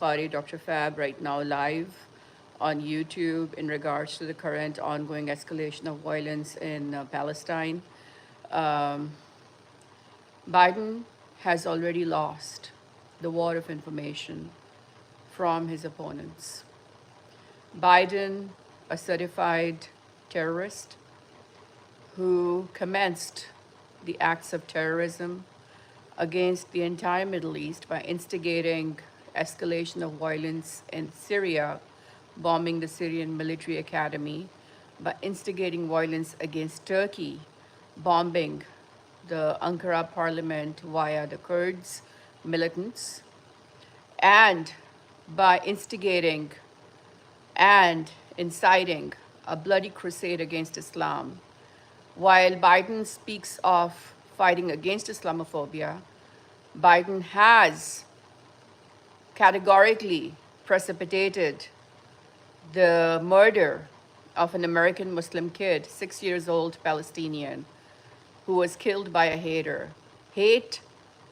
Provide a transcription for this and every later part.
Qari Dr. Fab right now live on YouTube in regards to the current ongoing escalation of violence in Palestine. Um, Biden has already lost the war of information from his opponents. Biden, a certified terrorist who commenced the acts of terrorism against the entire Middle East by instigating escalation of violence in Syria, bombing the Syrian military academy, by instigating violence against Turkey, bombing the Ankara parliament via the Kurds militants, and by instigating and inciting a bloody crusade against Islam. While Biden speaks of fighting against Islamophobia, Biden has categorically precipitated the murder of an American Muslim kid, 6 years old Palestinian, who was killed by a hater. Hate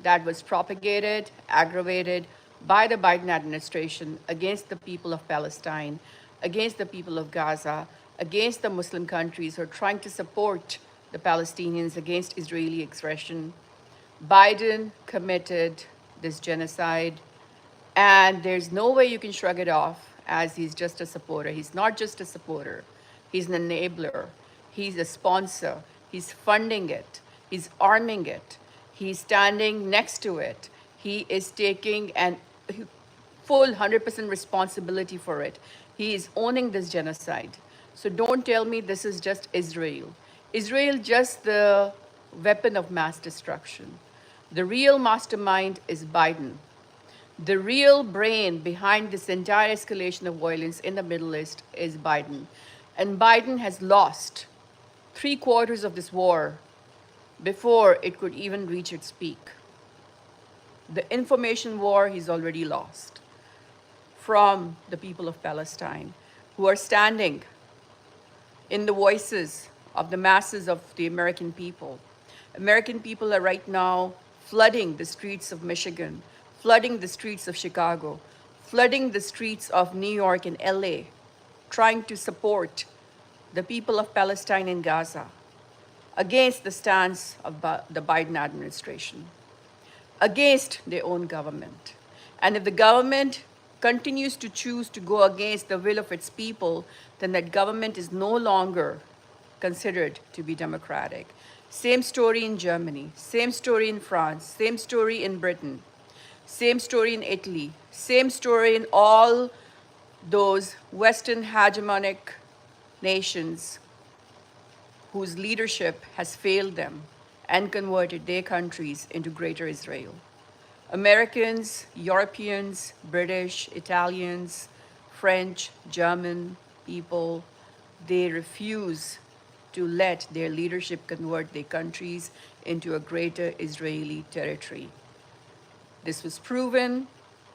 that was propagated, aggravated by the Biden administration against the people of Palestine, against the people of Gaza, against the Muslim countries who are trying to support the Palestinians against Israeli aggression. Biden committed this genocide, and there's no way you can shrug it off as he's just a supporter. He's not just a supporter, he's an enabler, he's a sponsor, he's funding it, he's arming it, he's standing next to it, he is taking an full 100% responsibility for it. He is owning this genocide. So don't tell me this is just Israel. Israel just the weapon of mass destruction. The real mastermind is Biden. The real brain behind this entire escalation of violence in the Middle East is Biden. And Biden has lost 3/4 of this war before it could even reach its peak. The information war he's already lost from the people of Palestine, who are standing in the voices of the masses of the American people. American people are right now flooding the streets of Michigan, flooding the streets of Chicago, flooding the streets of New York and LA, trying to support the people of Palestine and Gaza against the stance of the Biden administration, against their own government. And if the government continues to choose to go against the will of its people, then that government is no longer considered to be democratic. Same story in Germany, same story in France, same story in Britain, same story in Italy, same story in all those Western hegemonic nations whose leadership has failed them and converted their countries into greater Israel. Americans, Europeans, British, Italians, French, German people, they refuse to let their leadership convert their countries into a greater Israeli territory. This was proven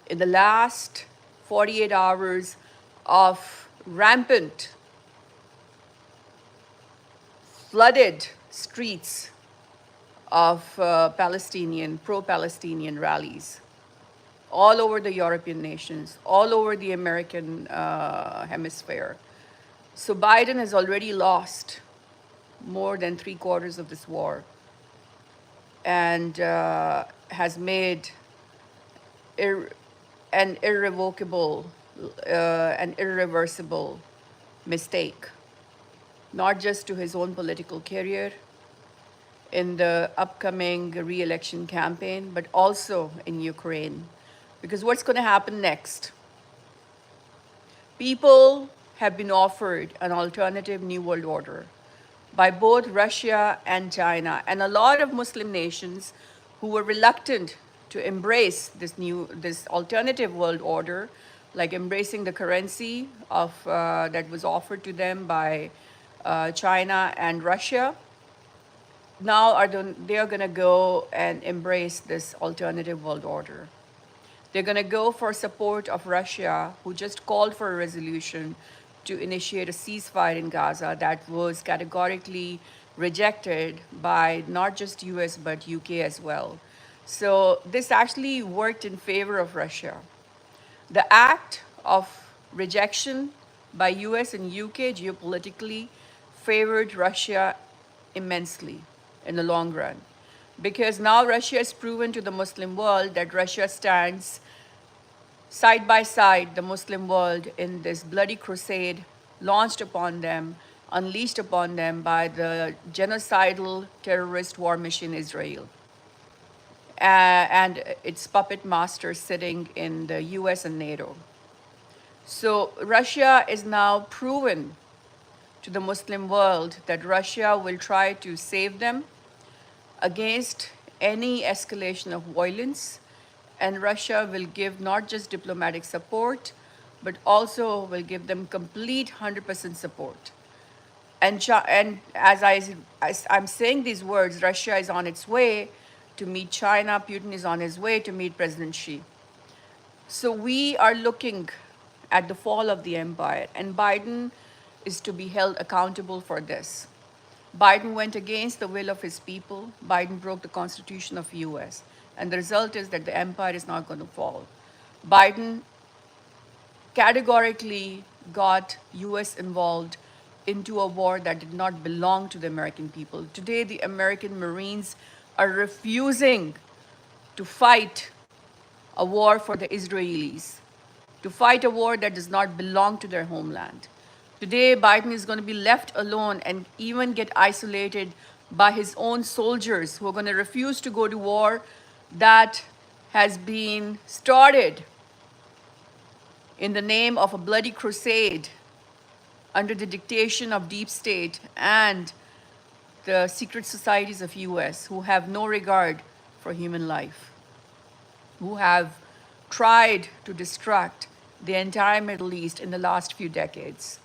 in the last 48 hours of rampant, flooded streets of pro-Palestinian rallies all over the European nations, all over the American hemisphere. So Biden has already lost more than 3/4 of this war and has made an irrevocable, an irreversible mistake, not just to his own political career in the upcoming re-election campaign, but also in Ukraine. Because what's going to happen next? People have been offered an alternative new world order by both Russia and China, and a lot of Muslim nations who were reluctant to embrace this alternative world order, like embracing the currency that was offered to them by China and Russia. Now they are going to go and embrace this alternative world order. They're going to go for support of Russia, who just called for a resolution to initiate a ceasefire in Gaza that was categorically rejected by not just US but UK as well. So this actually worked in favor of Russia. The act of rejection by US and UK geopolitically favored Russia immensely in the long run. Because now Russia has proven to the Muslim world that Russia stands side by side the Muslim world in this bloody crusade launched upon them, unleashed upon them by the genocidal terrorist war machine Israel and its puppet master sitting in the US and NATO. So Russia is now proven to the Muslim world that Russia will try to save them against any escalation of violence, and Russia will give not just diplomatic support, but also will give them complete 100% support. And as I'm saying these words, Russia is on its way to meet China. Putin is on his way to meet President Xi. So we are looking at the fall of the empire, and Biden is to be held accountable for this. Biden went against the will of his people. Biden broke the Constitution of US. And the result is that the empire is not going to fall. Biden categorically got US involved into a war that did not belong to the American people. Today, the American Marines are refusing to fight a war for the Israelis, to fight a war that does not belong to their homeland. Today, Biden is going to be left alone and even get isolated by his own soldiers who are going to refuse to go to war that has been started in the name of a bloody crusade under the dictation of deep state and the secret societies of US who have no regard for human life, who have tried to destruct the entire Middle East in the last few decades,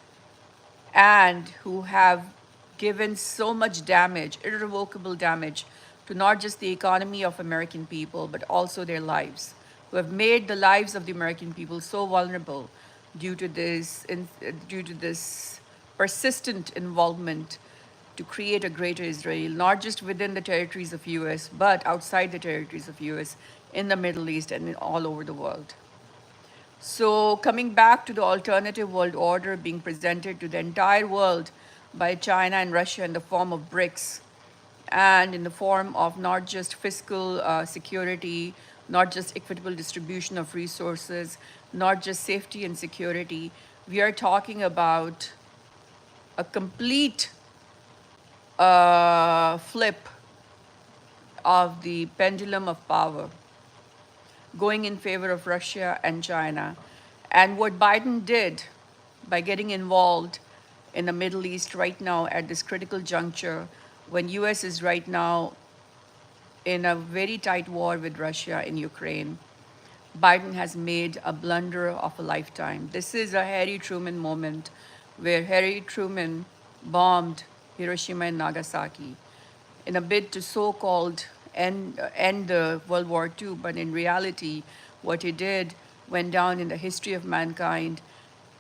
and who have given so much damage, irrevocable damage, to not just the economy of American people, but also their lives, who have made the lives of the American people so vulnerable due to this persistent involvement to create a greater Israel, not just within the territories of US, but outside the territories of US, in the Middle East and all over the world. So coming back to the alternative world order being presented to the entire world by China and Russia in the form of BRICS, and in the form of not just fiscal security, not just equitable distribution of resources, not just safety and security. We are talking about a complete flip of the pendulum of power going in favor of Russia and China. And what Biden did by getting involved in the Middle East right now at this critical juncture, when US is right now in a very tight war with Russia in Ukraine, Biden has made a blunder of a lifetime. This is a Harry Truman moment where Harry Truman bombed Hiroshima and Nagasaki in a bid to so-called end the World War II, but in reality, what he did went down in the history of mankind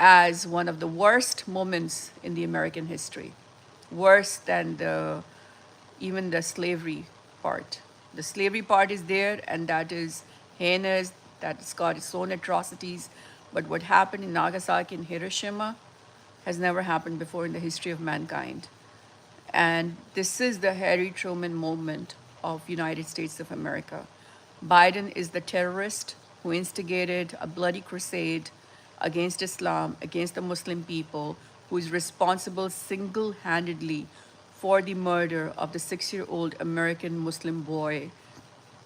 as one of the worst moments in the American history, worse than even the slavery part. The slavery part is there, and that is heinous, that's got its own atrocities. But what happened in Nagasaki and Hiroshima has never happened before in the history of mankind. And this is the Harry Truman moment of United States of America. Biden is the terrorist who instigated a bloody crusade against Islam, against the Muslim people, who is responsible single-handedly for the murder of the 6-year-old American Muslim boy.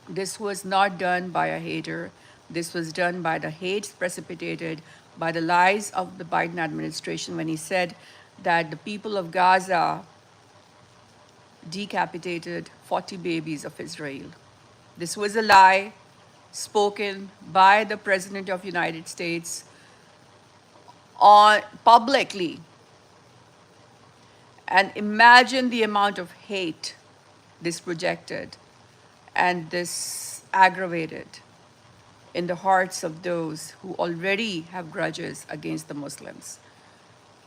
This was not done by a hater. This was done by the hate precipitated by the lies of the Biden administration when he said that the people of Gaza decapitated 40 babies of Israel. This was a lie spoken by the President of the United States publicly. And imagine the amount of hate this projected and this aggravated in the hearts of those who already have grudges against the Muslims.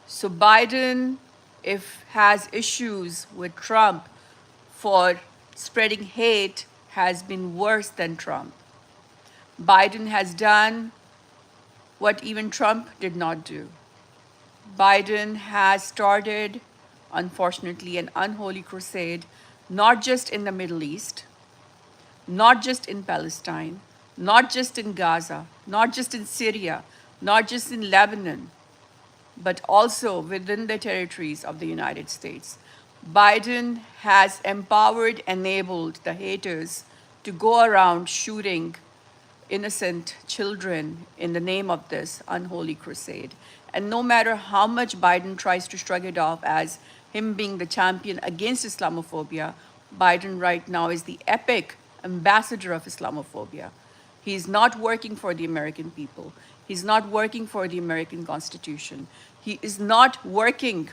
So Biden, if has issues with Trump for spreading hate, has been worse than Trump. Biden has done what even Trump did not do. Biden has started, unfortunately, an unholy crusade, not just in the Middle East, not just in Palestine, not just in Gaza, not just in Syria, not just in Lebanon, but also within the territories of the United States. Biden has empowered, enabled the haters to go around shooting innocent children in the name of this unholy crusade. And no matter how much Biden tries to shrug it off as him being the champion against Islamophobia, Biden right now is the epic ambassador of Islamophobia. He's not working for the American people. He's not working for the American Constitution. He is not working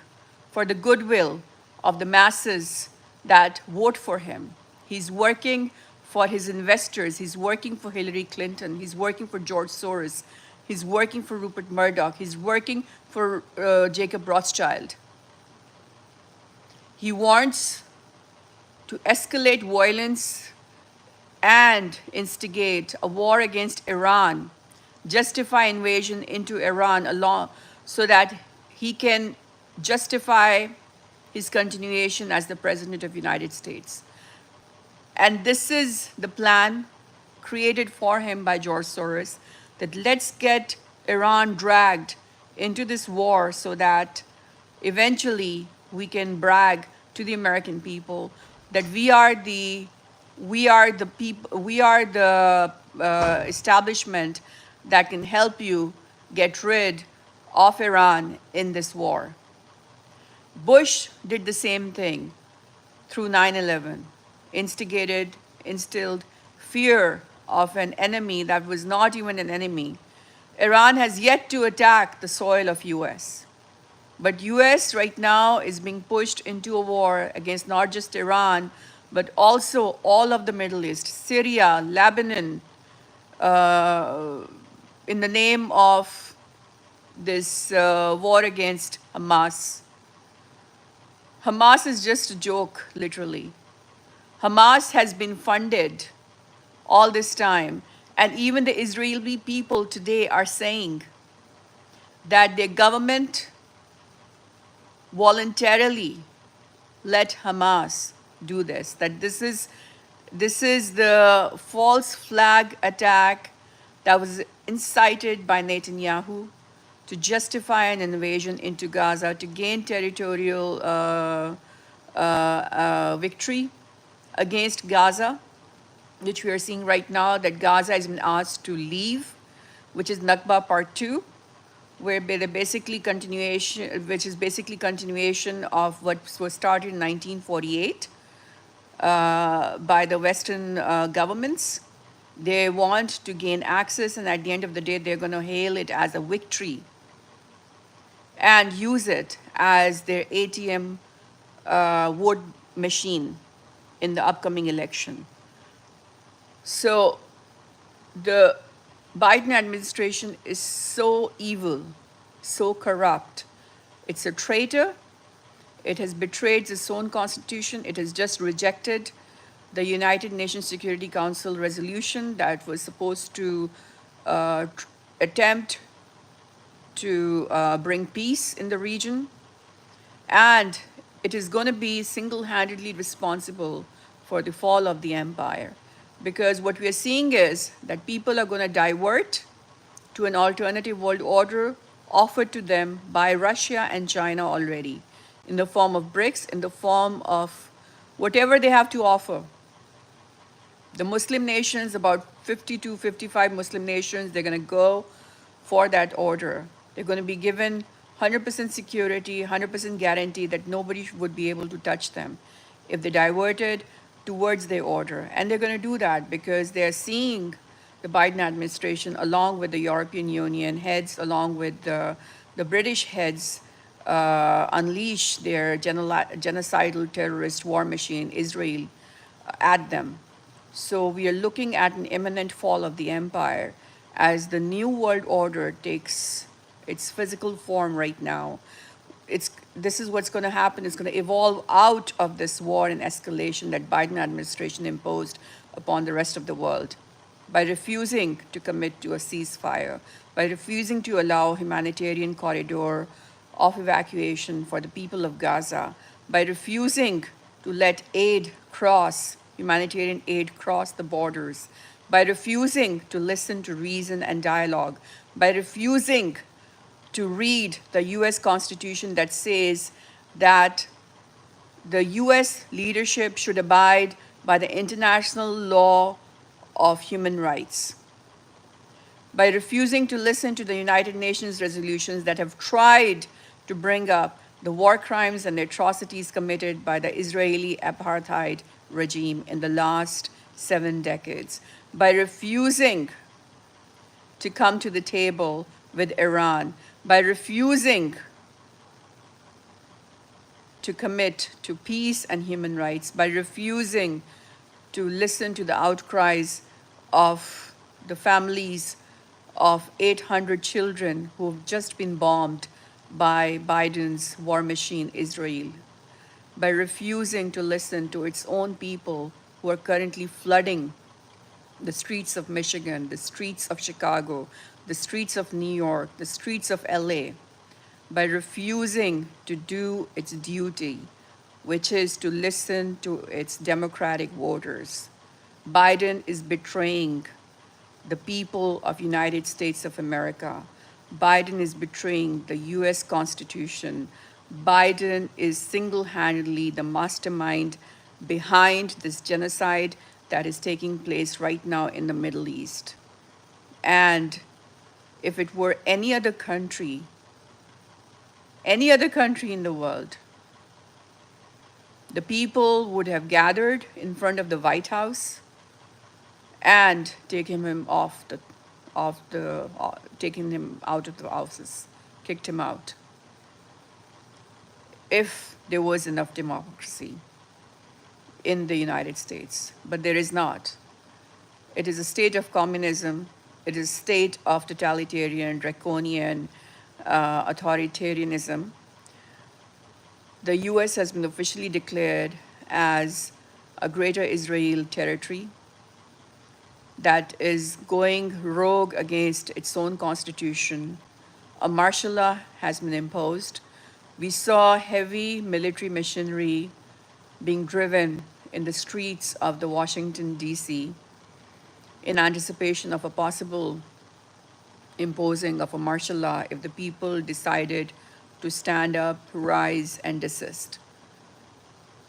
for the goodwill of the masses that vote for him. He's working for his investors. He's working for Hillary Clinton. He's working for George Soros. He's working for Rupert Murdoch. He's working for Jacob Rothschild. He wants to escalate violence and instigate a war against Iran, justify invasion into Iran along so that he can justify his continuation as the President of the United States. And this is the plan created for him by George Soros, that let's get Iran dragged into this war so that eventually we can brag to the American people that we are the establishment that can help you get rid of Iran in this war. Bush did the same thing through 9/11, instilled fear of an enemy that was not even an enemy. Iran has yet to attack the soil of US. But US right now is being pushed into a war against not just Iran, but also all of the Middle East, Syria, Lebanon, in the name of this war against Hamas. Hamas is just a joke, literally. Hamas has been funded all this time, and even the Israeli people today are saying that their government voluntarily let Hamas do this, that this is the false flag attack that was incited by Netanyahu to justify an invasion into Gaza to gain territorial victory against Gaza, which we are seeing right now, that Gaza has been asked to leave, which is Nakba Part 2, where they're basically continuation, which is basically continuation of what was started in 1948 by the Western governments. They want to gain access, and at the end of the day, they're going to hail it as a victory and use it as their ATM vote machine in the upcoming election. So the Biden administration is so evil, so corrupt. It's a traitor. It has betrayed its own constitution. It has just rejected the United Nations Security Council resolution that was supposed to attempt to bring peace in the region. And it is going to be single-handedly responsible for the fall of the empire. Because what we are seeing is that people are going to divert to an alternative world order offered to them by Russia and China already, in the form of BRICS, in the form of whatever they have to offer. The Muslim nations, about 52, 55 Muslim nations, they're going to go for that order. They're going to be given 100% security, 100% guarantee that nobody would be able to touch them if they diverted towards their order. And they're going to do that because they're seeing the Biden administration, along with the European Union heads, along with the British heads, unleash their genocidal terrorist war machine, Israel, at them. So we are looking at an imminent fall of the empire as the new world order takes its physical form right now. This is what's going to happen. It's going to evolve out of this war and escalation that Biden administration imposed upon the rest of the world by refusing to commit to a ceasefire, by refusing to allow humanitarian corridor of evacuation for the people of Gaza, by refusing to let humanitarian aid cross the borders, by refusing to listen to reason and dialogue, by refusing to read the US Constitution that says that the US leadership should abide by the international law of human rights, by refusing to listen to the United Nations resolutions that have tried to bring up the war crimes and the atrocities committed by the Israeli apartheid regime in the last 7 decades, by refusing to come to the table with Iran, by refusing to commit to peace and human rights, by refusing to listen to the outcries of the families of 800 children who have just been bombed by Biden's war machine, Israel, by refusing to listen to its own people who are currently flooding the streets of Michigan, the streets of Chicago, the streets of New York, the streets of LA, by refusing to do its duty, which is to listen to its Democratic voters. Biden is betraying the people of United States of America. Biden is betraying the US Constitution. Biden is single-handedly the mastermind behind this genocide that is taking place right now in the Middle East. And if it were any other country in the world, the people would have gathered in front of the White House and taken him taken him out of the office, kicked him out, if there was enough democracy in the United States. But there is not. It is a state of communism. It is a state of totalitarian, draconian authoritarianism. The US has been officially declared as a Greater Israel territory that is going rogue against its own constitution. A martial law has been imposed. We saw heavy military machinery being driven in the streets of the Washington, D.C. in anticipation of a possible imposing of a martial law if the people decided to stand up, rise, and desist.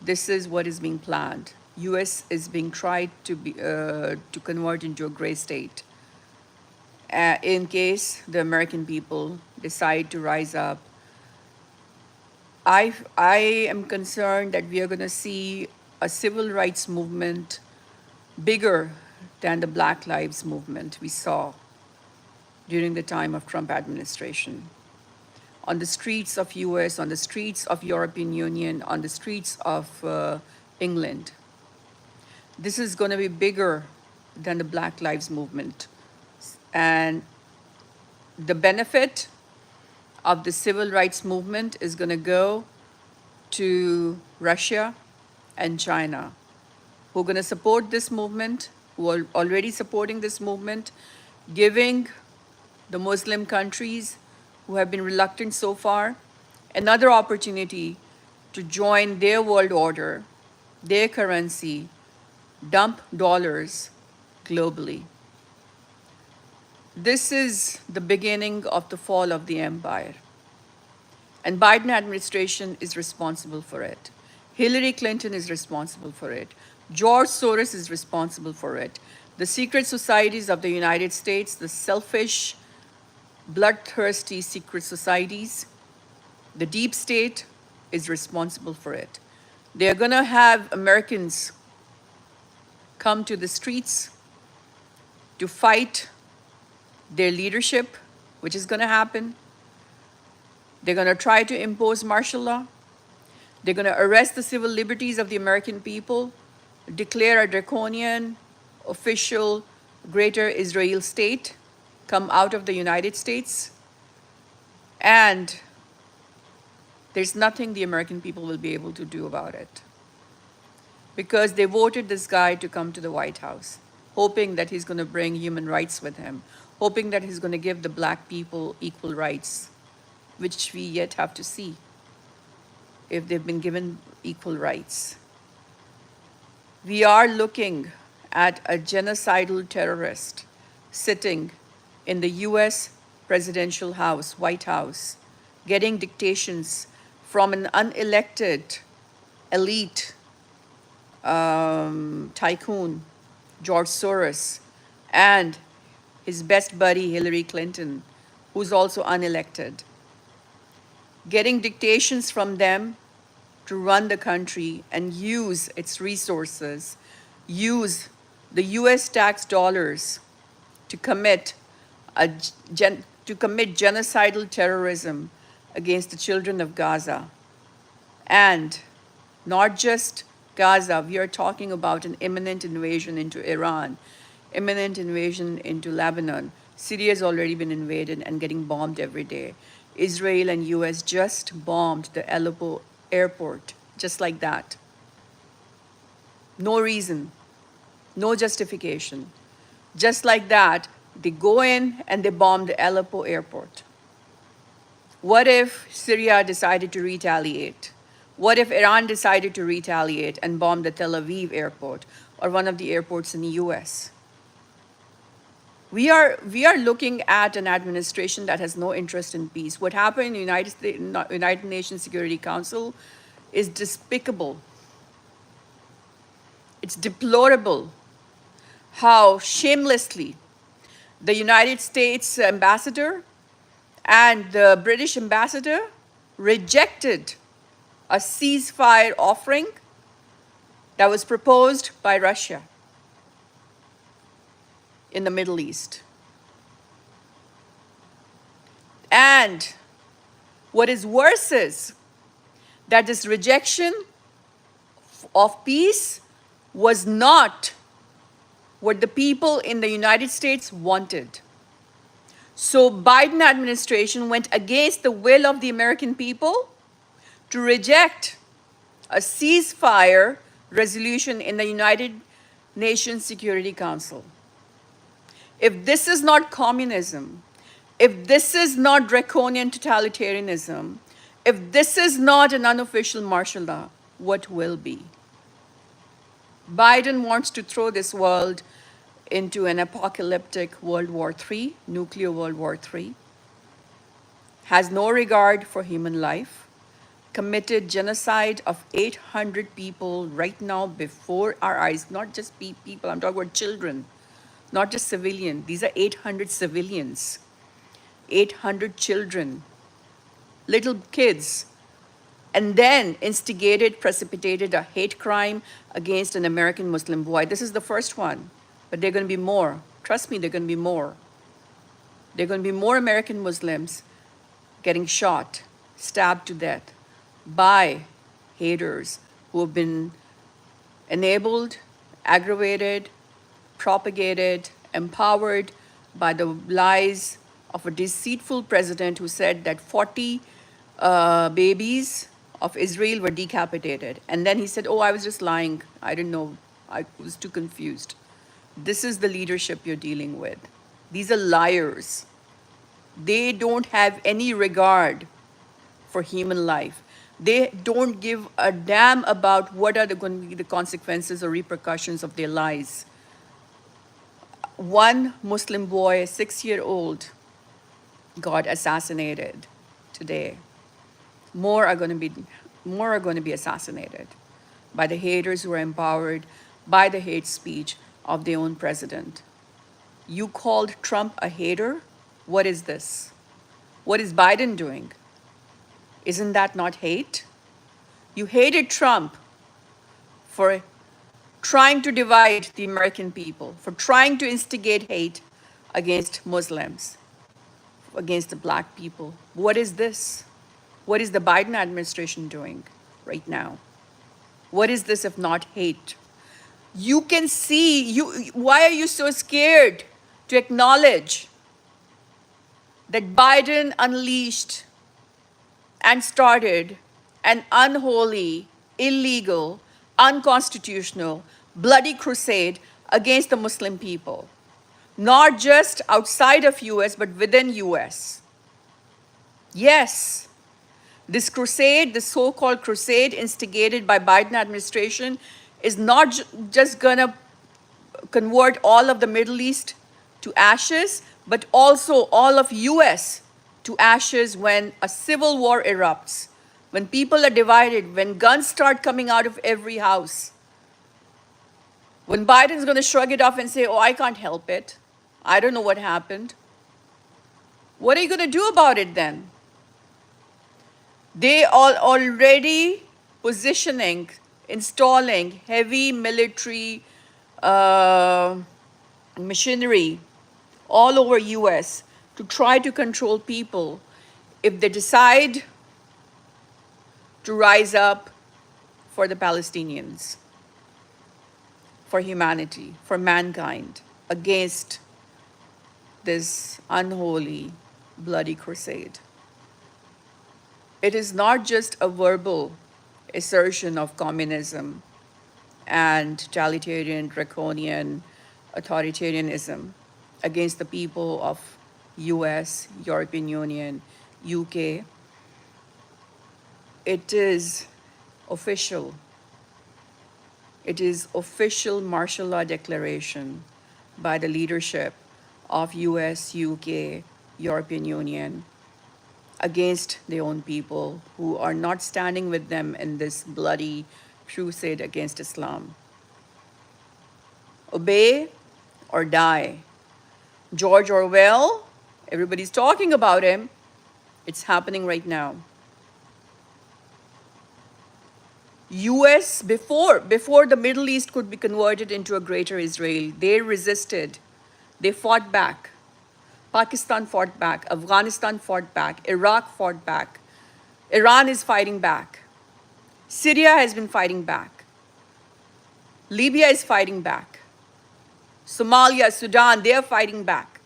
This is what is being planned. U.S. is being tried to convert into a gray state in case the American people decide to rise up. I am concerned that we are going to see a civil rights movement bigger than the Black Lives Movement we saw during the time of Trump administration. On the streets of US, on the streets of European Union, on the streets of England. This is going to be bigger than the Black Lives Movement. And the benefit of the civil rights movement is going to go to Russia and China, who are going to support this movement, who are already supporting this movement, giving the Muslim countries who have been reluctant so far another opportunity to join their world order, their currency, dump dollars globally. This is the beginning of the fall of the empire. And Biden administration is responsible for it. Hillary Clinton is responsible for it. George Soros is responsible for it. The secret societies of the United States, the selfish, bloodthirsty secret societies, the deep state is responsible for it. They're going to have Americans come to the streets to fight their leadership, which is going to happen. They're going to try to impose martial law. They're going to arrest the civil liberties of the American people, declare a draconian official Greater Israel state, come out of the United States, and there's nothing the American people will be able to do about it. Because they voted this guy to come to the White House, hoping that he's going to bring human rights with him, hoping that he's going to give the black people equal rights, which we yet have to see if they've been given equal rights. We are looking at a genocidal terrorist sitting in the US presidential house, White House, getting dictations from an unelected elite tycoon, George Soros, and his best buddy, Hillary Clinton, who's also unelected. Getting dictations from them to run the country and use its resources, use the US tax dollars to commit genocidal terrorism against the children of Gaza. And not just Gaza, we are talking about an imminent invasion into Iran, imminent invasion into Lebanon. Syria has already been invaded and getting bombed every day. Israel and US just bombed the Aleppo airport, just like that. No reason, no justification. Just like that, they go in and they bomb the Aleppo airport. What if Syria decided to retaliate? What if Iran decided to retaliate and bomb the Tel Aviv airport or one of the airports in the US? We are looking at an administration that has no interest in peace. What happened in the United Nations Security Council is despicable. It's deplorable how shamelessly the United States ambassador and the British ambassador rejected a ceasefire offering that was proposed by Russia in the Middle East. And what is worse is that this rejection of peace was not what the people in the United States wanted. So Biden administration went against the will of the American people to reject a ceasefire resolution in the United Nations Security Council. If this is not communism, if this is not draconian totalitarianism, if this is not an unofficial martial law, what will be? Biden wants to throw this world into an apocalyptic World War III, nuclear World War III, has no regard for human life, committed genocide of 800 people right now before our eyes, not just people, I'm talking about children, not just civilians. These are 800 civilians, 800 children, little kids, and then instigated, precipitated a hate crime against an American Muslim boy. This is the first one, but there are going to be more. Trust me, there are going to be more. There are going to be more American Muslims getting shot, stabbed to death by haters who have been enabled, aggravated, propagated, empowered by the lies of a deceitful president who said that 40 babies of Israel were decapitated. And then he said, oh, I was just lying. I didn't know. I was too confused. This is the leadership you're dealing with. These are liars. They don't have any regard for human life. They don't give a damn about what are going to be the consequences or repercussions of their lies. One Muslim boy, 6-year-old, got assassinated today. More are going to be assassinated by the haters who are empowered by the hate speech of their own president. You called Trump a hater? What is this? What is Biden doing? Isn't that not hate? You hated Trump for trying to divide the American people, for trying to instigate hate against Muslims, against the black people. What is this? What is the Biden administration doing right now? What is this if not hate? You can see, why are you so scared to acknowledge that Biden unleashed and started an unholy, illegal, unconstitutional, bloody crusade against the Muslim people? not just outside of US, but within US. Yes, this crusade, this so-called crusade instigated by Biden administration is not just gonna convert all of the Middle East to ashes, but also all of US to ashes when a civil war erupts, when people are divided, when guns start coming out of every house. When Biden's going to shrug it off and say, oh, I can't help it. I don't know what happened. What are you going to do about it then? They are already positioning, installing heavy military machinery all over US to try to control people if they decide to rise up for the Palestinians, for humanity, for mankind, against this unholy, bloody crusade. It is not just a verbal assertion of communism and totalitarian, draconian authoritarianism against the people of US, European Union, UK. It is official. It is official martial law declaration by the leadership of US, UK, European Union against their own people who are not standing with them in this bloody crusade against Islam. Obey or die. George Orwell, everybody's talking about him. It's happening right now. US, before the Middle East could be converted into a greater Israel, they resisted. They fought back. Pakistan fought back. Afghanistan fought back. Iraq fought back. Iran is fighting back. Syria has been fighting back. Libya is fighting back. Somalia, Sudan, they are fighting back.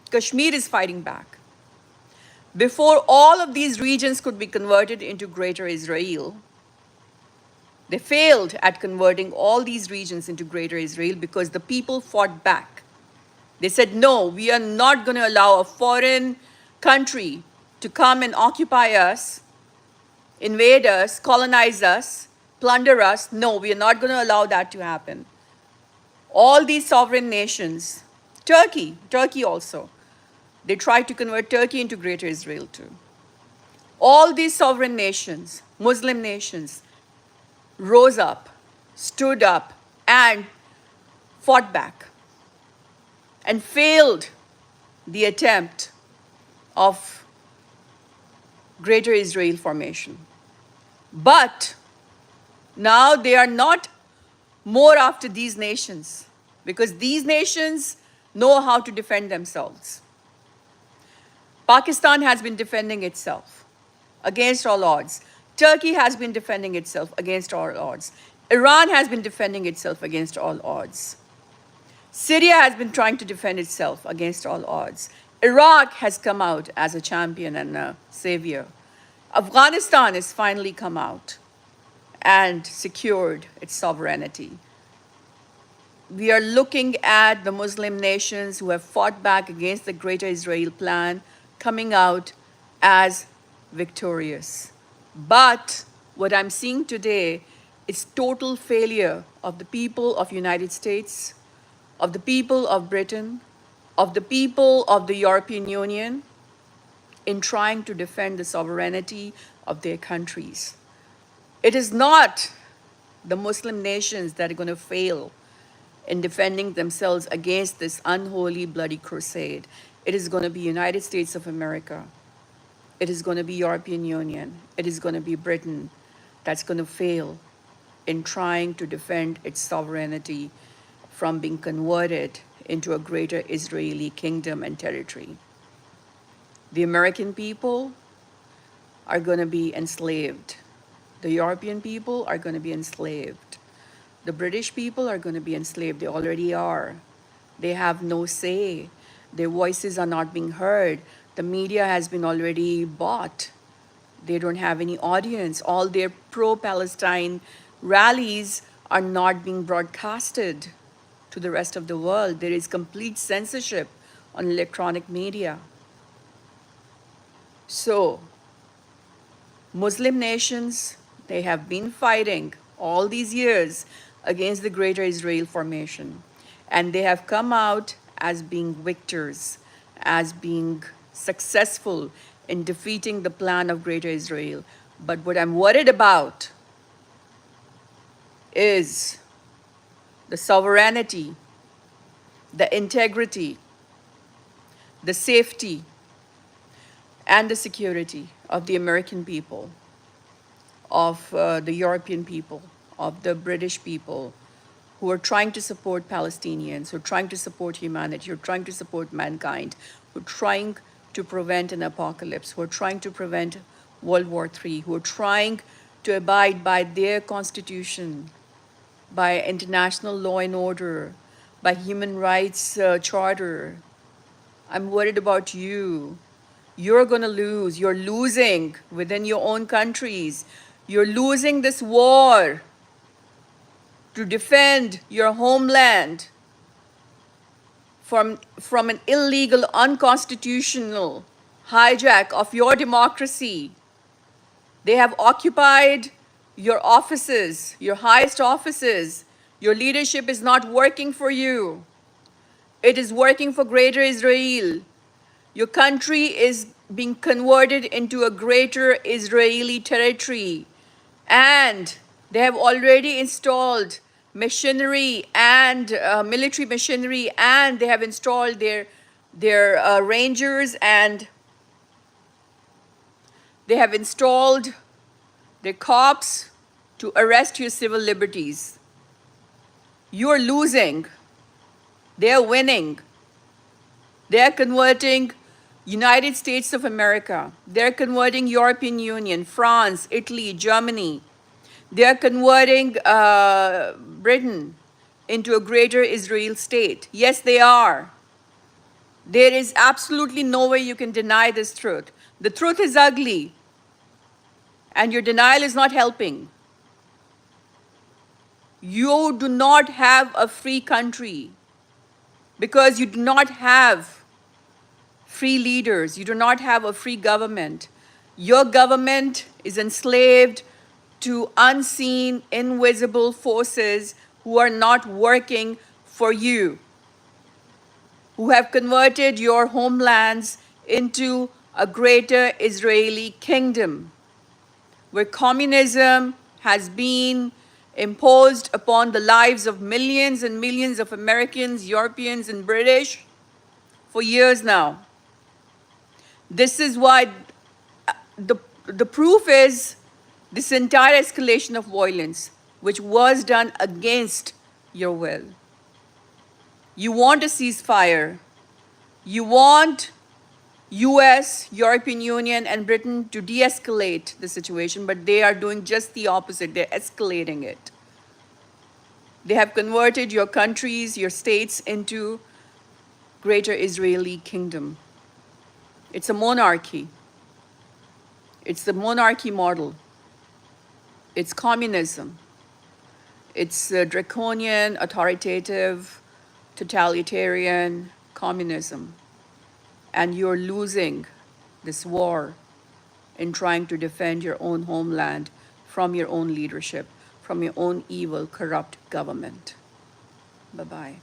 Kashmir is fighting back. Before all of these regions could be converted into greater Israel, they failed at converting all these regions into greater Israel because the people fought back. They said, no, we are not going to allow a foreign country to come and occupy us, invade us, colonize us, plunder us. No, we are not going to allow that to happen. All these sovereign nations, Turkey also, they tried to convert Turkey into greater Israel too. All these sovereign nations, Muslim nations, rose up, stood up, and fought back and failed the attempt of greater Israel formation. But now they are not more after these nations because these nations know how to defend themselves. Pakistan has been defending itself against all odds. Turkey has been defending itself against all odds. Iran has been defending itself against all odds. Syria has been trying to defend itself against all odds. Iraq has come out as a champion and a savior. Afghanistan has finally come out and secured its sovereignty. We are looking at the Muslim nations who have fought back against the Greater Israel plan coming out as victorious. But what I'm seeing today is total failure of the people of United States, of the people of Britain, of the people of the European Union in trying to defend the sovereignty of their countries. It is not the Muslim nations that are going to fail in defending themselves against this unholy, bloody crusade. It is going to be United States of America. It is going to be European Union. It is going to be Britain that's going to fail in trying to defend its sovereignty from being converted into a greater Israeli kingdom and territory. The American people are going to be enslaved. The European people are going to be enslaved. The British people are going to be enslaved. They already are. They have no say. Their voices are not being heard. The media has been already bought. They don't have any audience. All their pro-Palestine rallies are not being broadcasted. to the rest of the world. There is complete censorship on electronic media. So, Muslim nations, they have been fighting all these years against the Greater Israel Formation. And they have come out as being victors, as being successful in defeating the plan of Greater Israel. But what I'm worried about is the sovereignty, the integrity, the safety, and the security of the American people, of the European people, of the British people, who are trying to support Palestinians, who are trying to support humanity, who are trying to support mankind, who are trying to prevent an apocalypse, who are trying to prevent World War III, who are trying to abide by their constitution, by international law and order, by human rights charter. I'm worried about you. You're going to lose. You're losing within your own countries. You're losing this war to defend your homeland from an illegal, unconstitutional hijack of your democracy. They have occupied your offices, your highest offices. Your leadership is not working for you. It is working for Greater Israel. Your country is being converted into a Greater Israeli territory. And they have already installed machinery and military machinery, and they have installed their rangers, and they have installed their cops to arrest your civil liberties. You are losing. They are winning. They are converting United States of America. They're converting European Union, France, Italy, Germany. They're converting Britain into a Greater Israel state. Yes, they are. There is absolutely no way you can deny this truth. The truth is ugly, and your denial is not helping. You do not have a free country because you do not have free leaders. You do not have a free government. Your government is enslaved to unseen, invisible forces who are not working for you, who have converted your homelands into a Greater Israeli kingdom, where communism has been imposed upon the lives of millions and millions of Americans, Europeans, and British for years now. This is why the proof is this entire escalation of violence, which was done against your will. You want a ceasefire. You want US, European Union, and Britain to de-escalate the situation, but they are doing just the opposite. They're escalating it. They have converted your countries, your states, into Greater Israeli Kingdom. It's a monarchy. It's the monarchy model. It's communism. It's draconian, authoritative, totalitarian communism. And you're losing this war in trying to defend your own homeland from your own leadership, from your own evil, corrupt government. Bye-bye.